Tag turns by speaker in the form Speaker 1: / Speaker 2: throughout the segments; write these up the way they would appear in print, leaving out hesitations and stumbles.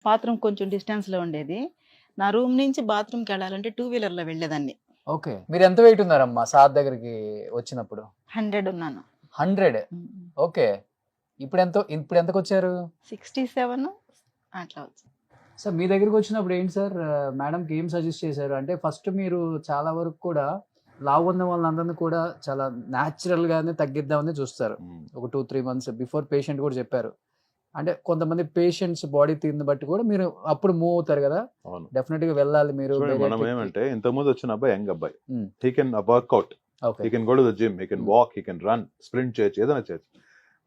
Speaker 1: Bathroom కొంచెం డిస్టెన్స్లో ఉండేది. నా రూమ్ నుంచి బాత్రూమ్కి వెళ్ళాలంటే 2 వీలర్లో వెళ్ళేదాన్ని.
Speaker 2: ఓకే. మీరు ఎంత వెయిట్ ఉన్నారమ్మా సార్ దగ్గరికి వచ్చినప్పుడు?
Speaker 1: 100 ఉన్నాను.
Speaker 2: 100. ఓకే. ఇప్పుడు ఎంతకు వచ్చారు?
Speaker 1: 67 అట్లా వచ్చింది.
Speaker 2: సార్ మీ దగ్గరికి వచ్చినప్పుడు ఏంటి సార్ మేడంకి ఏం సజెస్ట్ చేశారు? అంటే ఫస్ట్ మీరు చాలా వరకు కూడా లావు ఉన్న వాళ్ళందరినీ కూడా చాలా న్యాచురల్ గానే తగ్గిద్దామని చూస్తారు. ఒక 2-3 మంత్స్ బిఫోర్ పేషెంట్ కూడా చెప్పారు. అంటే కొంతమంది పేషెంట్స్ బాడీ తీరుని బట్టి కూడా మీరు అప్పుడు మూవ్ అవుతారు కదా.
Speaker 3: అవును.
Speaker 2: డెఫినెట్ గా వెళ్ళాలి మీరు.
Speaker 3: మనం ఏమంటే ఇంతకుముందు వచ్చిన అబ్బాయి యంగ్ అబ్బాయి, he can work out,
Speaker 2: okay.
Speaker 3: He can go to the gym, he can walk, he can run, sprint చేయొచ్చు, ఏదైనా చేయొచ్చు.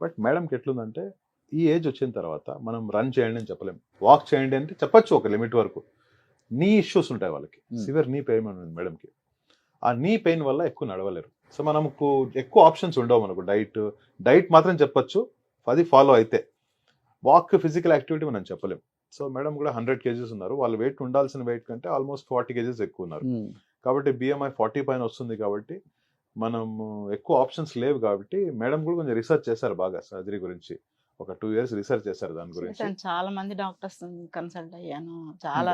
Speaker 3: బట్ మేడంకి ఎట్లుందంటే ఈ ఏజ్ వచ్చిన తర్వాత మనం రన్ చేయండి అని చెప్పలేము, వాక్ చేయండి అంటే చెప్పచ్చు ఒక లిమిట్ వరకు. నీ ఇష్యూస్ ఉంటాయి వాళ్ళకి, సివియర్ నీ పెయిన్ ఉంది మేడంకి. ఆ నీ పెయిన్ వల్ల ఎక్కువ నడవలేరు. సో మనకు ఎక్కువ ఆప్షన్స్ ఉండవు మనకు. డైట్ మాత్రం చెప్పచ్చు, అది ఫాలో అయితే. వాక్, ఫిజికల్ యాక్టివిటీ మనం చెప్పలేం. సో మేడం కూడా 100 kgs ఉన్నారు. వాళ్ళ వెయిట్ ఉండాల్సిన వెయిట్ కంటే ఆల్మోస్ట్ 40 kgs ఎక్కువ ఉన్నారు. కాబట్టి BMI 40 పైన వస్తుంది. కాబట్టి మనం ఎక్కువ ఆప్షన్స్ లేవు. కాబట్టి మేడం కూడా కొంచెం రీసెర్చ్ చేశారు బాగా సర్జరీ గురించి. ఒక 2 years రీసెర్చ్ చేశారు దాని గురించి.
Speaker 1: చాలా మంది డాక్టర్స్ కన్సల్ట్ అయ్యాను. చాలా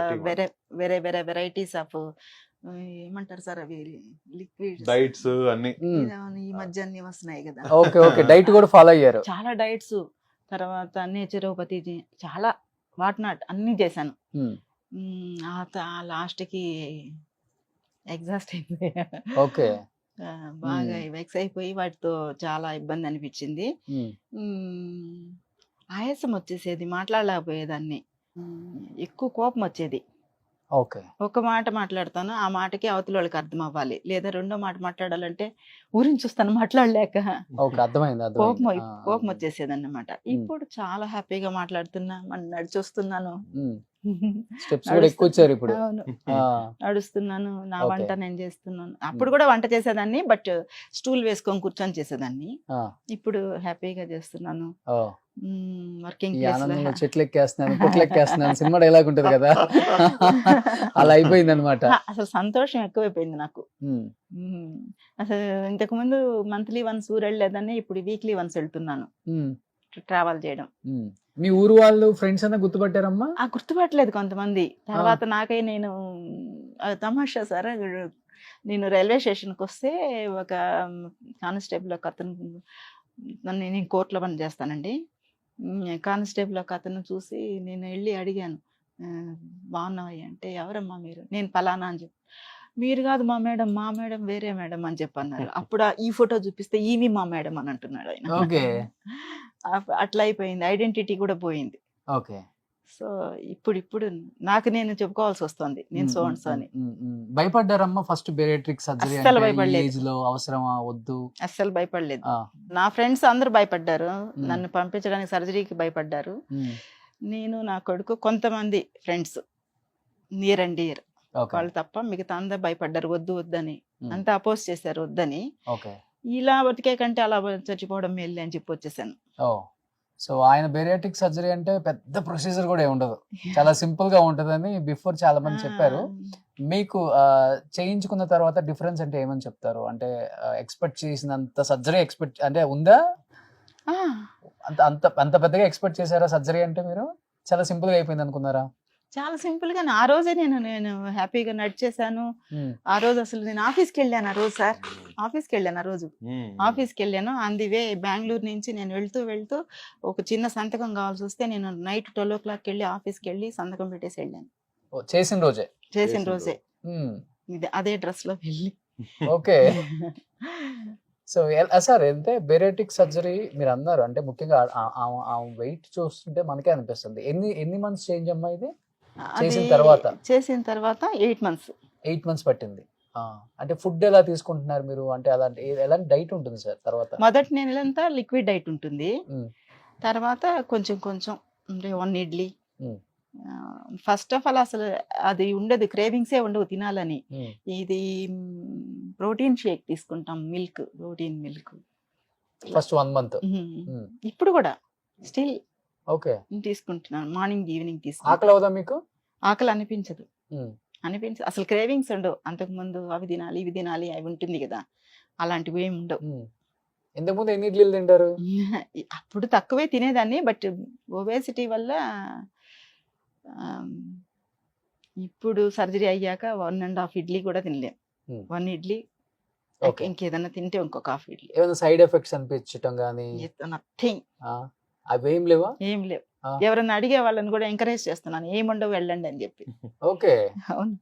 Speaker 1: వేరే వెరైటీస్ ఆఫ్ ఏమంటారు సార్ అవి లిక్విడ్స్,
Speaker 3: డైట్స్ అన్ని
Speaker 1: ఈ మధ్య అన్ని వస్తున్నాయి కదా.
Speaker 2: Okay okay. డైట్ కూడా ఫాలో అయ్యారు.
Speaker 1: చాలా డైట్స్, తర్వాత నేచురోపతి, చాలా వాట్నాట్ అన్ని చేశాను. లాస్ట్కి ఎగ్జాస్ట్ అయిపోయా.
Speaker 2: ఓకే.
Speaker 1: బాగా వెక్స్ అయిపోయి వాటితో చాలా ఇబ్బంది అనిపించింది. ఆయాసం వచ్చేసేది, మాట్లాడలేకపోయేదాన్ని, ఎక్కువ కోపం వచ్చేది.
Speaker 2: ఓకే.
Speaker 1: ఒక మాట మాట్లాడతాను, ఆ మాటకి అవతల వాళ్ళకి అర్థం అవ్వాలి, లేదా రెండో మాట మాట్లాడాలంటే ఊరిని చూస్తాను మాట్లాడలేక కోపం వచ్చేసేది అన్నమాట. ఇప్పుడు చాలా హ్యాపీగా మాట్లాడుతున్నా, నడిచొస్తున్నాను, నడుస్తున్నాను, నా వంట నేను చేస్తున్నాను. అప్పుడు కూడా వంట చేసేదాన్ని, బట్ స్టూల్ వేసుకొని కూర్చొని చేసేదాన్ని. ఇప్పుడు హ్యాపీగా చేస్తున్నాను. వర్కింగ్
Speaker 2: చెట్లు ఎక్కేస్తున్నాను, పుట్లు ఎక్కేస్తున్నాను, సినిమా డైలాగ్ ఉంటది కదా, అలా అయిపోయింది అనమాట.
Speaker 1: అసలు సంతోషం ఎక్కువైపోయింది నాకు. అసలు ఇంతకు ముందు మంత్లీ వన్స్ ఊరు వెళ్ళలేదని ఇప్పుడు వీక్లీ వన్స్ వెళ్తున్నాను ట్రావెల్ చేయడం.
Speaker 2: మీ ఊరు వాళ్ళు ఫ్రెండ్స్ అన్న గుర్తుపట్టారమ్మా?
Speaker 1: గుర్తుపట్టలేదు కొంతమంది. తర్వాత నాకై నేను తమాషా సార్, నేను రైల్వే స్టేషన్కి వస్తే ఒక కానిస్టేబుల్ ఒక అతను, నేను కోర్టులో పని చేస్తానండి, కానిస్టేబుల్ ఒక అతను చూసి నేను వెళ్ళి అడిగాను, బాగున్నాయి అంటే, ఎవరమ్మా మీరు? నేను పలానా అని చెప్పి, మీరు కాదు మా మేడం వేరే మేడం అని చెప్పి అన్నారు. అప్పుడు ఈ ఫోటో చూపిస్తే ఈవి మా మేడం అని అంటున్నాడు ఆయన. అట్లా అయిపోయింది, ఐడెంటిటీ కూడా పోయింది.
Speaker 2: ఓకే.
Speaker 1: సో ఇప్పుడు నాకు నేను చెప్పుకోవాల్సి వస్తుంది, నేను సో అండ్ సో అని.
Speaker 2: భయపడ్డారమ్మా ఫస్ట్ బేరియాట్రిక్ సర్జరీ అవసరమా వద్దు?
Speaker 1: అస్సలు భయపడలేదు. నా ఫ్రెండ్స్ అందరూ భయపడ్డారు, నన్ను పంపించడానికి సర్జరీకి భయపడ్డారు. నేను, నా కొడుకు, కొంతమంది ఫ్రెండ్స్ నియర్ అండ్ డియర్ వాళ్ళు తప్ప మిగతా అందరు భయపడ్డారు, వద్దు వద్దని, అంతా అపోజ్ చేశారు వద్దని. ఇలా బతికే కంటే అలా చచ్చిపోవడం మేలు అని చెప్పి వచ్చేసాను.
Speaker 2: సో ఆయన బేరియాట్రిక్ సర్జరీ అంటే పెద్ద ప్రొసీజర్ కూడా ఉండదు, చాలా సింపుల్ గా ఉంటదని బిఫోర్ చాలా మంది చెప్పారు. మీకు చేయించుకున్న తర్వాత డిఫరెన్స్ అంటే ఏమని చెప్తారు? అంటే ఎక్స్పెక్ట్ చేసినంత సర్జరీ ఎక్స్పెక్ట్ అంటే ఉందా? అంత అంత పెద్దగా ఎక్స్పెక్ట్ చేశారా సర్జరీ అంటే? మీరు చాలా సింపుల్ గా అయిపోయింది అనుకున్నారా?
Speaker 1: చాలా సింపుల్ గా. ఆ రోజే నేను హ్యాపీగా నడిచేసాను. ఆ రోజు అసలు నేను ఆఫీస్కి వెళ్ళాను. ఆ రోజు సార్ ఆఫీస్కి వెళ్ళాను. ఆన్ ది వే బెంగళూరు నుంచి నేను వెళ్తూ ఒక చిన్న సంతకం కావాల్సి వస్తే నేను నైట్ 12 o'clock వెళ్ళి ఆఫీస్కి వెళ్ళి సంతకం పెట్టేసి వెళ్ళాను. చేసిన రోజే అదే డ్రెస్ లో వెళ్ళి.
Speaker 2: ఓకే. సో సార్ అంటే బేరియాట్రిక్ సర్జరీ మీరు అన్నారు, అంటే ముఖ్యంగా ఆ వెయిట్ చూస్తుంటే మనకే అనిపిస్తుంది. ఎన్ని మంత్స్ చేంజ్ అమ్మా ఇది?
Speaker 1: చేసిన తర్వాత 8 months
Speaker 2: పట్టింది. అంటే ఫుడ్ ఎలా తీసుకుంటున్నారు మీరు? అంటే ఎలాంటి డైట్ ఉంటుంది సార్? తర్వాత
Speaker 1: మొదటి నెలంతా లిక్విడ్ డైట్ ఉంటుంది, తర్వాత కొంచెం అంటే 1 ఇడ్లీ. ఫస్ట్ ఆఫ్ ఆల్ అసలు అది ఉండదు, క్రేవింగ్సే ఉండవు తినాలని. ఇది ప్రోటీన్ షేక్ తీసుకుంటాం, ప్రోటీన్ మిల్క్
Speaker 2: ఫస్ట్ 1 month.
Speaker 1: ఇప్పుడు కూడా స్టిల్
Speaker 2: ఓకే
Speaker 1: తీసుకుంటున్నాను, మార్నింగ్ ఈవినింగ్ తీసుకుంటాను.
Speaker 2: ఆకలి అవుదా మీకు?
Speaker 1: ఆకలి అనిపించదు, అసలు క్రేవింగ్స్ ఉండవు. అంతకు ముందు అవి తినాలి ఇవి తినాలి అవి ఉంటుంది కదా, అలాంటివి ఏమి ఉండవు.
Speaker 2: ఇంతకుముందు ఎన్ని ఇడ్లీలు తింటారు?
Speaker 1: అప్పుడు తక్కువే తినేదాన్ని, బట్ ఒబేసిటీ వల్ల ఇప్పుడు సర్జరీ అయ్యాక 1.5 ఇడ్లీ కూడా తినలేం.
Speaker 2: Hmm.
Speaker 1: 1 ఇడ్లీ
Speaker 2: Okay.
Speaker 1: ఇంకేదన్నా తింటే ఇంకొక హాఫ్ ఇడ్లీ.
Speaker 2: ఏమైనా సైడ్ ఎఫెక్ట్స్ అనిపించటం కానీ
Speaker 1: నథింగ్,
Speaker 2: అవేం లేవా?
Speaker 1: ఏం లేవు.
Speaker 2: Ah.
Speaker 1: ఎవరన్నా అడిగే వాళ్ళని కూడా ఎంకరేజ్ చేస్తున్నాను, ఏముండవు వెళ్ళండి అని చెప్పి.
Speaker 2: ఓకే.
Speaker 1: అవును.